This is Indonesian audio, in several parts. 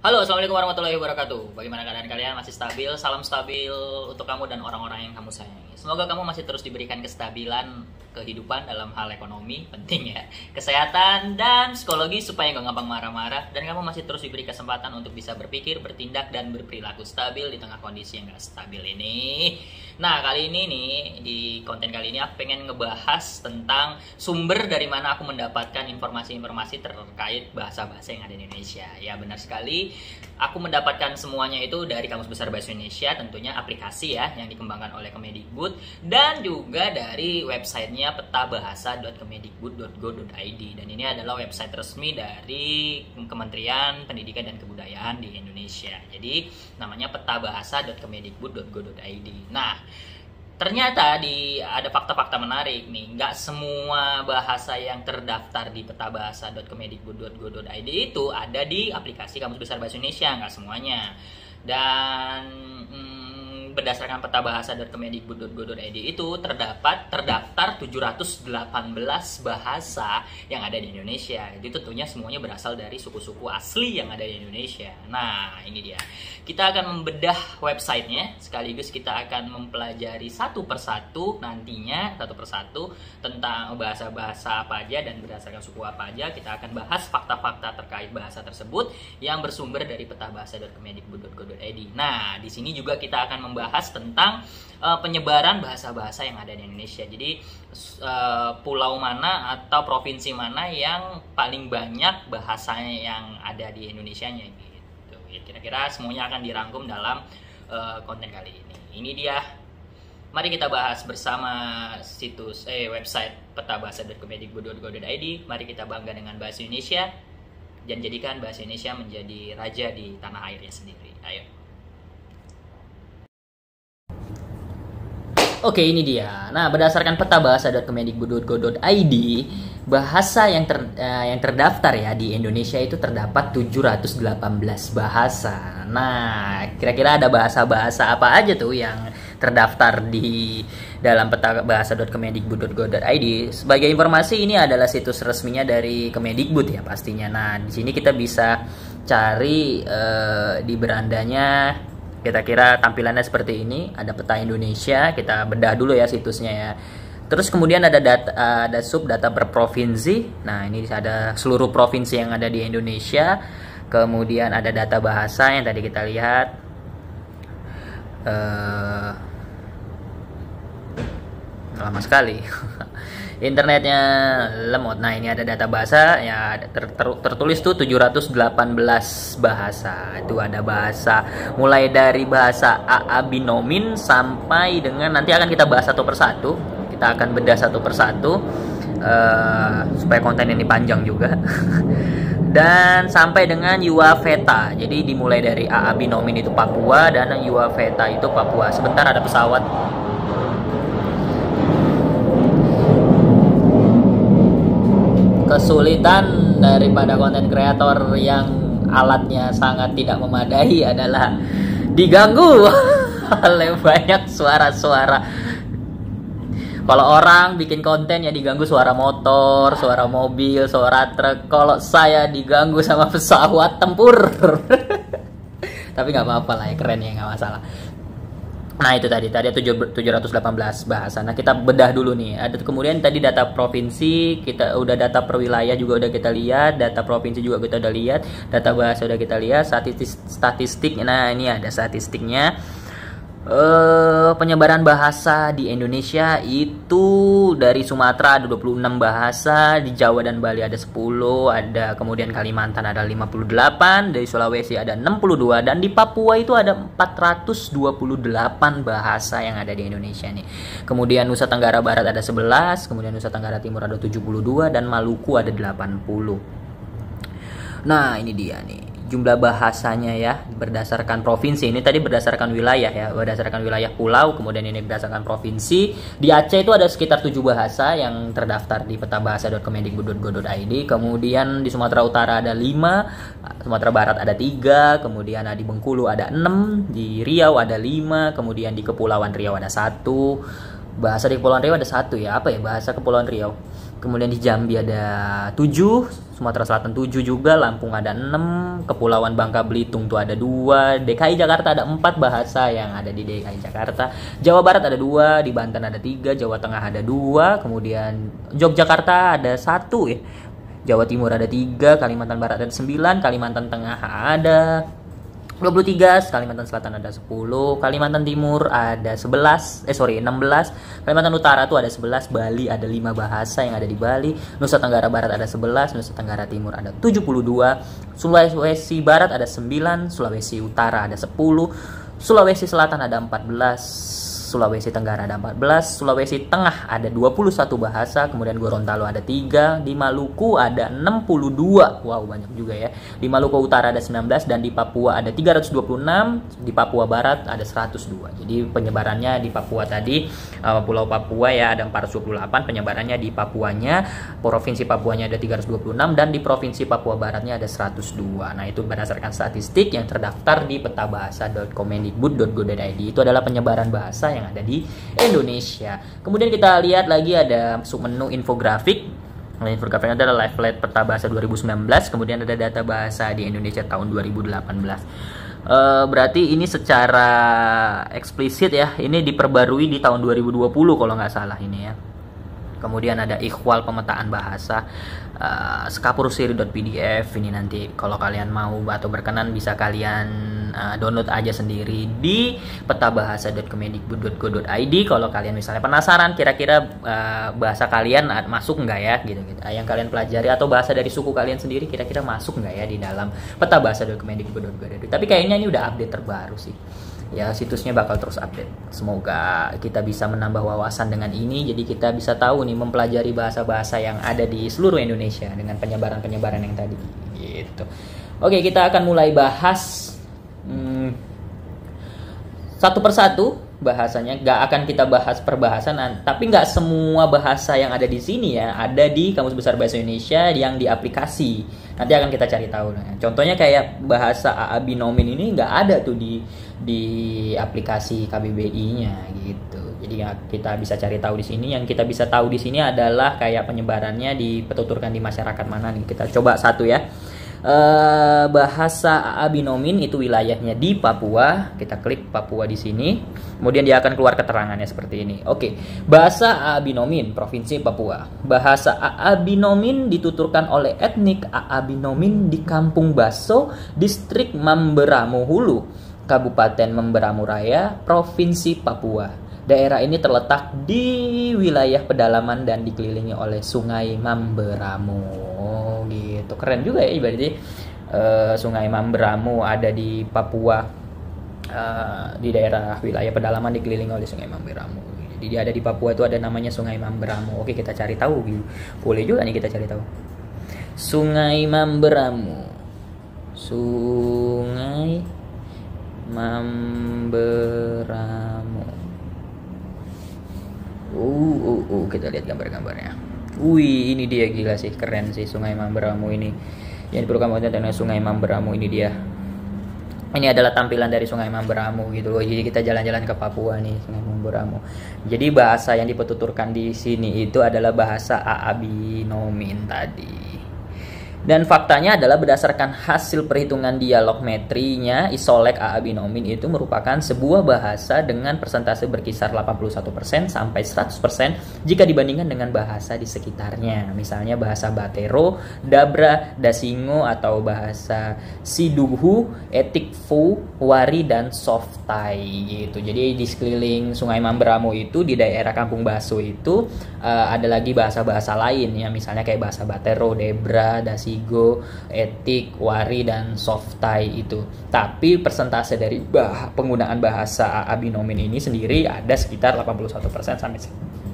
Halo, assalamualaikum warahmatullahi wabarakatuh. Bagaimana keadaan kalian? Masih stabil? Salam stabil untuk kamu dan orang-orang yang kamu sayangi. Semoga kamu masih terus diberikan kestabilan kehidupan dalam hal ekonomi, penting ya, kesehatan dan psikologi supaya gak gampang marah-marah, dan kamu masih terus diberi kesempatan untuk bisa berpikir, bertindak, dan berperilaku stabil di tengah kondisi yang gak stabil ini. Nah, kali ini nih, di konten kali ini aku pengen ngebahas tentang sumber dari mana aku mendapatkan informasi-informasi terkait bahasa-bahasa yang ada di Indonesia. Ya, benar sekali. Aku mendapatkan semuanya itu dari Kamus Besar Bahasa Indonesia, tentunya aplikasi ya yang dikembangkan oleh Kemendikbud, dan juga dari websitenya petabahasa.kemendikbud.go.id, dan ini adalah website resmi dari Kementerian Pendidikan dan Kebudayaan di Indonesia. Jadi namanya petabahasa.kemendikbud.go.id. Nah, ternyata ada fakta-fakta menarik nih. Nggak semua bahasa yang terdaftar di petabahasa.kemendikbud.go.id itu ada di aplikasi Kamus Besar Bahasa Indonesia, nggak semuanya. Dan berdasarkan petabahasa.kemendikbud.go.id itu terdaftar 718 bahasa yang ada di Indonesia. Itu tentunya semuanya berasal dari suku-suku asli yang ada di Indonesia. Nah, ini dia. Kita akan membedah websitenya, sekaligus kita akan mempelajari satu persatu nantinya, satu persatu tentang bahasa-bahasa apa aja dan berdasarkan suku apa aja. Kita akan bahas fakta-fakta terkait bahasa tersebut yang bersumber dari petabahasa.kemendikbud.go.id. Nah, di sini juga kita akan membahas tentang penyebaran bahasa-bahasa yang ada di Indonesia. Jadi pulau mana atau provinsi mana yang paling banyak bahasanya yang ada di Indonesianya gitu. Kira-kira semuanya akan dirangkum dalam konten kali ini. Ini dia. Mari kita bahas bersama website petabahasa.kemendikbud.go.id. Mari kita bangga dengan bahasa Indonesia dan jadikan bahasa Indonesia menjadi raja di tanah airnya sendiri. Ayo. Oke, ini dia. Nah, berdasarkan petabahasa.kemendikbud.go.id, bahasa yang terdaftar ya di Indonesia itu terdapat 718 bahasa. Nah, kira-kira ada bahasa-bahasa apa aja tuh yang terdaftar di dalam petabahasa.kemendikbud.go.id? Sebagai informasi, ini adalah situs resminya dari Kemendikbud ya pastinya. Nah, di sini kita bisa cari di berandanya. Kira-kira tampilannya seperti ini, ada peta Indonesia. Kita bedah dulu ya situsnya ya. Terus kemudian ada sub data per provinsi. Nah, ini ada seluruh provinsi yang ada di Indonesia. Kemudian ada data bahasa yang tadi kita lihat. Lama sekali. Internetnya lemot. Nah, ini ada data bahasa ya, tertulis tuh 718 bahasa. Itu ada bahasa mulai dari bahasa Abinomin sampai dengan, nanti akan kita bahas satu persatu. Kita akan bedah satu persatu supaya konten ini panjang juga. Dan sampai dengan Yuaveta. Jadi dimulai dari Abinomin itu Papua dan Yuaveta itu Papua. Sebentar, ada pesawat. Kesulitan daripada konten kreator yang alatnya sangat tidak memadai adalah diganggu oleh banyak suara-suara. Kalau orang bikin konten ya diganggu suara motor, suara mobil, suara truk. Kalau saya diganggu sama pesawat tempur. Tapi nggak apa-apa lah ya, keren ya, nggak masalah. Nah, itu tadi ada 718 bahasa. Nah, kita bedah dulu nih. Ada kemudian tadi data provinsi, kita udah data per wilayah juga udah kita lihat, data provinsi juga kita udah lihat, data bahasa udah kita lihat, statistik. Nah, ini ada statistiknya. Penyebaran bahasa di Indonesia itu dari Sumatera ada 26 bahasa, di Jawa dan Bali ada 10, ada kemudian Kalimantan ada 58, dari Sulawesi ada 62, dan di Papua itu ada 428 bahasa yang ada di Indonesia nih. Kemudian Nusa Tenggara Barat ada 11, kemudian Nusa Tenggara Timur ada 72, dan Maluku ada 80. Nah, ini dia nih jumlah bahasanya ya, berdasarkan provinsi. Ini tadi berdasarkan wilayah ya, berdasarkan wilayah pulau, kemudian ini berdasarkan provinsi. Di Aceh itu ada sekitar 7 bahasa yang terdaftar di petabahasa.kemendikbud.go.id. Kemudian di Sumatera Utara ada 5, Sumatera Barat ada 3, kemudian di Bengkulu ada 6, di Riau ada 5, kemudian di Kepulauan Riau ada 1. Bahasa di Kepulauan Riau ada 1 ya, apa ya bahasa Kepulauan Riau? Kemudian di Jambi ada 7, Sumatera Selatan 7 juga, Lampung ada 6, Kepulauan Bangka Belitung tuh ada 2, DKI Jakarta ada 4 bahasa yang ada di DKI Jakarta. Jawa Barat ada 2, di Banten ada 3, Jawa Tengah ada 2, kemudian Yogyakarta ada 1 ya. Jawa Timur ada 3, Kalimantan Barat ada 9, Kalimantan Tengah ada 23, Kalimantan Selatan ada 10, Kalimantan Timur ada 16, 16, Kalimantan Utara tuh ada 11, Bali ada 5 bahasa yang ada di Bali, Nusa Tenggara Barat ada 11, Nusa Tenggara Timur ada 72, Sulawesi Barat ada 9, Sulawesi Utara ada 10, Sulawesi Selatan ada 14, Sulawesi Tenggara ada 14, Sulawesi Tengah ada 21 bahasa, kemudian Gorontalo ada 3, di Maluku ada 62, wow banyak juga ya, di Maluku Utara ada 19, dan di Papua ada 326, di Papua Barat ada 102. Jadi penyebarannya di Papua tadi, Pulau Papua ya ada 428, penyebarannya di Papuanya, Provinsi Papuanya ada 326, dan di Provinsi Papua Baratnya ada 102. Nah itu berdasarkan statistik yang terdaftar di petabahasa.kemendikbud.go.id. Itu adalah penyebaran bahasa yang ada di Indonesia. Kemudian kita lihat lagi ada submenu infografik. Infografik adalah live flat peta bahasa 2019. Kemudian ada data bahasa di Indonesia tahun 2018. Berarti ini secara eksplisit ya. Ini diperbarui di tahun 2020 kalau nggak salah ini ya. Kemudian ada ikhwal pemetaan bahasa, skapurusiri.pdf. Ini nanti kalau kalian mau atau berkenan bisa kalian download aja sendiri di petabahasa.kemendikbud.go.id. Kalau kalian misalnya penasaran kira-kira bahasa kalian masuk nggak ya gitu, yang kalian pelajari atau bahasa dari suku kalian sendiri kira-kira masuk nggak ya di dalam petabahasa.kemendikbud.go.id. Tapi kayaknya ini udah update terbaru sih. Ya situsnya bakal terus update. Semoga kita bisa menambah wawasan dengan ini, jadi kita bisa tahu nih mempelajari bahasa-bahasa yang ada di seluruh Indonesia dengan penyebaran-penyebaran yang tadi gitu. Oke, kita akan mulai bahas satu persatu bahasanya. Gak akan kita bahas per bahasan, tapi nggak semua bahasa yang ada di sini ya ada di Kamus Besar Bahasa Indonesia yang di aplikasi. Nanti akan kita cari tahu. Nah, contohnya kayak bahasa AA Binomin ini nggak ada tuh di aplikasi KBBI-nya gitu. Jadi ya, kita bisa cari tahu di sini. Yang kita bisa tahu di sini adalah kayak penyebarannya dituturkan di masyarakat mana nih. Kita coba satu ya. Bahasa AA Binomin itu wilayahnya di Papua. Kita klik Papua di sini. Kemudian dia akan keluar keterangannya seperti ini. Oke, bahasa AA Binomin Provinsi Papua. Bahasa AA Binomin dituturkan oleh etnik AA Binomin di Kampung Baso, Distrik Mamberamo Hulu, Kabupaten Mamberamo Raya, Provinsi Papua. Daerah ini terletak di wilayah pedalaman dan dikelilingi oleh Sungai Mamberamo. Gitu, keren juga ya berarti Sungai Mamberamo ada di Papua, di daerah wilayah pedalaman dikelilingi oleh Sungai Mamberamo. Jadi dia ada di Papua itu ada namanya Sungai Mamberamo. Oke, kita cari tahu. Boleh juga nih kita cari tahu. Sungai Mamberamo. Sungai Mamberamo. Kita lihat gambar-gambarnya. Wih, ini dia, gila sih, keren sih Sungai Mamberamo ini. Yang diperlukan dengan Sungai Mamberamo ini dia. Ini adalah tampilan dari Sungai Mamberamo gitu loh. Jadi kita jalan-jalan ke Papua nih, Sungai Mamberamo. Jadi bahasa yang dipetuturkan di sini itu adalah bahasa AA Binomin tadi. Dan faktanya adalah berdasarkan hasil perhitungan dialog metrinya, Isolek AA Binomin itu merupakan sebuah bahasa dengan persentase berkisar 81% sampai 100% jika dibandingkan dengan bahasa di sekitarnya. Misalnya bahasa Batero, Dabra, Dasingo, atau bahasa Sidughu, Etikfu, Wari, dan Softai gitu. Jadi di sekeliling Sungai Mamberamo itu, di daerah Kampung Baso itu ada lagi bahasa-bahasa lain ya, misalnya kayak bahasa Batero, Debra, Dasingo, Etik, Wari, dan Softai itu. Tapi persentase dari penggunaan bahasa AA Binomin ini sendiri ada sekitar 81%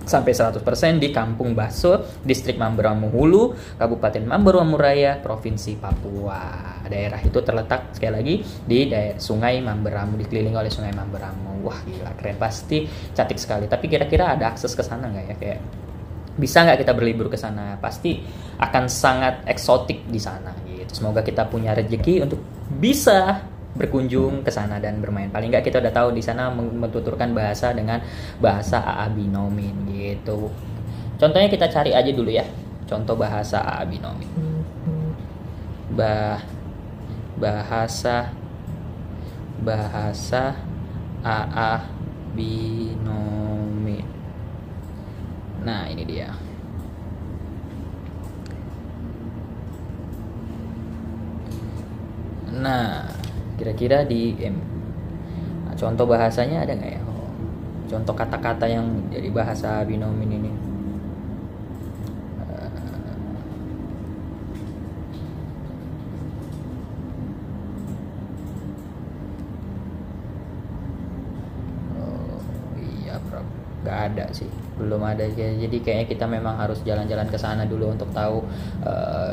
sampai 100% di Kampung Baso, Distrik Mamberamo Hulu, Kabupaten Mamberamo Raya, Provinsi Papua. Daerah itu terletak sekali lagi di daerah Sungai Mamberamo, dikelilingi oleh Sungai Mamberamo. Wah gila, keren, pasti cantik sekali. Tapi kira-kira ada akses ke sana nggak ya? Kayak bisa nggak kita berlibur ke sana? Pasti akan sangat eksotik di sana gitu. Semoga kita punya rezeki untuk bisa berkunjung ke sana dan bermain. Paling nggak kita udah tahu di sana mentuturkan bahasa dengan bahasa AA Binomin gitu. Contohnya kita cari aja dulu ya. contoh bahasa A binomin. Bahasa AA binomin. Nah, ini dia. Nah, kira-kira di contoh bahasanya ada nggak ya? Contoh kata-kata yang dari bahasa binomin ini. Nggak ada sih, belum ada. Jadi kayaknya kita memang harus jalan-jalan ke sana dulu untuk tahu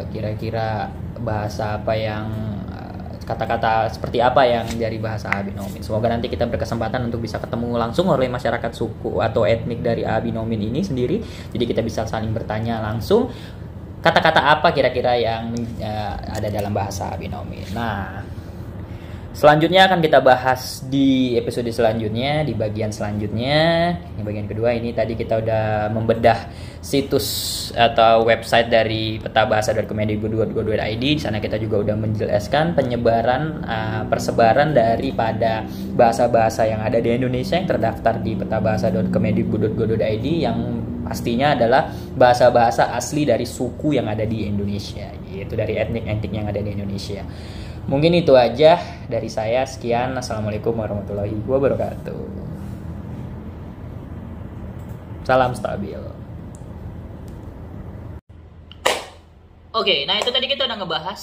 kira-kira bahasa apa yang kata-kata seperti apa yang dari bahasa A binomin. Semoga nanti kita berkesempatan untuk bisa ketemu langsung oleh masyarakat suku atau etnik dari A binomin ini sendiri. Jadi kita bisa saling bertanya langsung kata-kata apa kira-kira yang ada dalam bahasa A binomin. Nah, selanjutnya akan kita bahas di episode selanjutnya, di bagian selanjutnya. Ini bagian kedua, ini tadi kita udah membedah situs atau website dari petabahasa.kemendikbud.go.id. Di sana kita juga udah menjelaskan penyebaran, persebaran daripada bahasa-bahasa yang ada di Indonesia yang terdaftar di petabahasa.kemendikbud.go.id, yang pastinya adalah bahasa-bahasa asli dari suku yang ada di Indonesia, yaitu dari etnik-etnik yang ada di Indonesia. Mungkin itu aja dari saya. Sekian. Assalamualaikum warahmatullahi wabarakatuh. Salam stabil. Oke, nah itu tadi kita udah ngebahas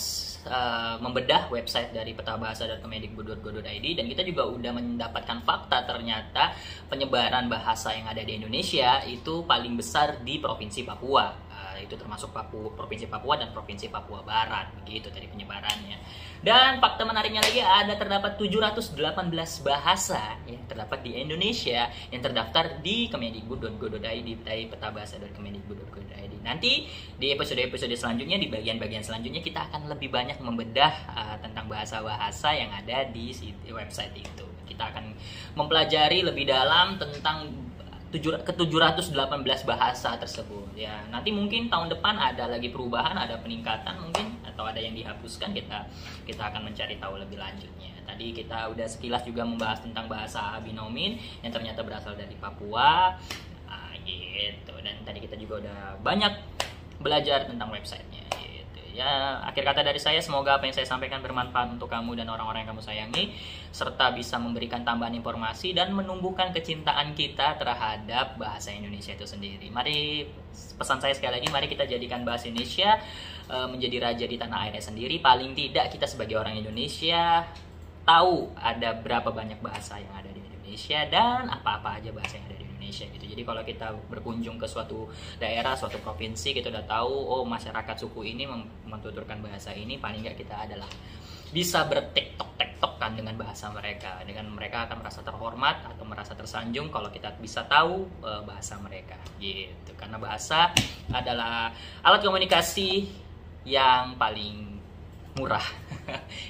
membedah website dari petabahasa.kemendikbud.go.id, dan kita juga udah mendapatkan fakta ternyata penyebaran bahasa yang ada di Indonesia itu paling besar di Provinsi Papua. Itu termasuk Provinsi Papua dan Provinsi Papua Barat, begitu tadi penyebarannya. Dan fakta menariknya lagi, ada terdapat 718 bahasa yang terdapat di Indonesia yang terdaftar di kemendikbud.go.id, dari petabahasa.kemendikbud.go.id. Nanti di episode-episode selanjutnya, di bagian-bagian selanjutnya, kita akan lebih banyak membedah tentang bahasa-bahasa yang ada di website itu. Kita akan mempelajari lebih dalam tentang ke-718 bahasa tersebut ya. Nanti mungkin tahun depan ada lagi perubahan, ada peningkatan mungkin, atau ada yang dihapuskan, kita akan mencari tahu lebih lanjutnya. Tadi kita udah sekilas juga membahas tentang bahasa binomin yang ternyata berasal dari Papua gitu. Dan tadi kita juga udah banyak belajar tentang websitenya gitu. Ya, akhir kata dari saya, semoga apa yang saya sampaikan bermanfaat untuk kamu dan orang-orang yang kamu sayangi, serta bisa memberikan tambahan informasi dan menumbuhkan kecintaan kita terhadap bahasa Indonesia itu sendiri. Mari, pesan saya sekali lagi, mari kita jadikan bahasa Indonesia menjadi raja di tanah airnya sendiri. Paling tidak kita sebagai orang Indonesia tahu ada berapa banyak bahasa yang ada di Indonesia dan apa-apa aja bahasa yang ada di Indonesia gitu. Jadi kalau kita berkunjung ke suatu daerah, suatu provinsi, kita udah tahu, oh masyarakat suku ini mentuturkan bahasa ini, paling nggak kita adalah bisa bertektok-tektokan dengan bahasa mereka. Dengan mereka akan merasa terhormat atau merasa tersanjung kalau kita bisa tahu bahasa mereka gitu. Karena bahasa adalah alat komunikasi yang paling murah.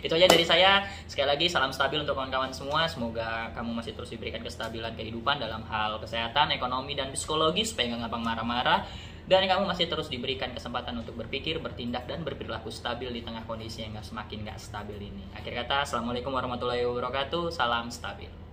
Itu aja dari saya. Sekali lagi, salam stabil untuk kawan-kawan semua. Semoga kamu masih terus diberikan kestabilan kehidupan dalam hal kesehatan, ekonomi, dan psikologi, supaya nggak gampang marah-marah. Dan kamu masih terus diberikan kesempatan untuk berpikir, bertindak, dan berperilaku stabil di tengah kondisi yang semakin nggak stabil ini. Akhir kata, assalamualaikum warahmatullahi wabarakatuh. Salam stabil.